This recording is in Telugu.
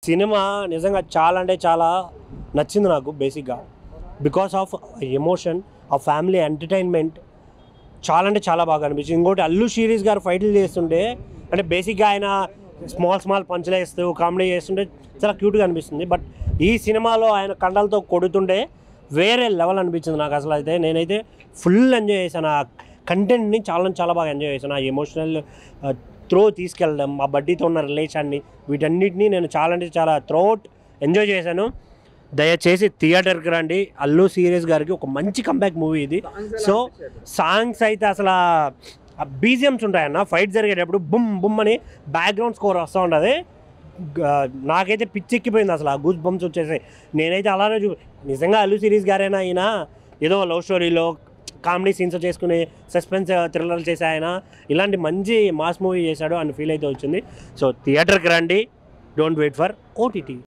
సినిమా నిజంగా చాలా అంటే చాలా నచ్చింది నాకు బేసిక్గా. బికాస్ ఆఫ్ ఎమోషన్, ఆ ఫ్యామిలీ ఎంటర్టైన్మెంట్ చాలా అంటే చాలా బాగా అనిపించింది. ఇంకోటి అల్లు శిరీష్ గారు ఫైట్లు చేస్తుంటే అంటే బేసిక్గా ఆయన స్మాల్ పంచులు వేస్తూ కామెడీ చేస్తుంటే చాలా క్యూట్గా అనిపిస్తుంది. బట్ ఈ సినిమాలో ఆయన కండలతో కొడుతుంటే వేరే లెవెల్ అనిపించింది నాకు. అసలు అయితే నేనైతే ఫుల్ ఎంజాయ్ చేశాను. ఆ కంటెంట్ని చాలా చాలా బాగా ఎంజాయ్ చేశాను. ఆ ఎమోషనల్ త్రో తీసుకెళ్ళడం, ఆ బడ్డీతో ఉన్న రిలేషన్ని, వీటన్నిటిని నేను చాలా అంటే చాలా త్రోఅవుట్ ఎంజాయ్ చేశాను. దయచేసి థియేటర్కి రండి. అల్లు శిరీష్ గారికి ఒక మంచి కంబ్యాక్ మూవీ ఇది. సో సాంగ్స్ అయితే అసలు బీజిఎమ్స్ ఉంటాయన్న, ఫైట్ జరిగేటప్పుడు బుమ్ బుమ్ అని బ్యాక్గ్రౌండ్ స్కోర్ వస్తూ ఉంటుంది. నాకైతే పిచ్చెక్కిపోయింది అసలు, ఆ గూస్ బంప్స్ వచ్చేసాయి. నేనైతే అలానే నిజంగా అల్లు శిరీష్ గారైనా ఆయన ఏదో లవ్ స్టోరీలో కామెడీ సీన్స్ చేసుకుని సస్పెన్స్ థ్రిల్లర్లు చేసే ఆయన ఇలాంటి మంచి మాస్ మూవీ చేశాడు అని ఫీల్ అయితే వచ్చింది. సో థియేటర్కి రండి, డోంట్ వెయిట్ ఫర్ ఓటీటీ.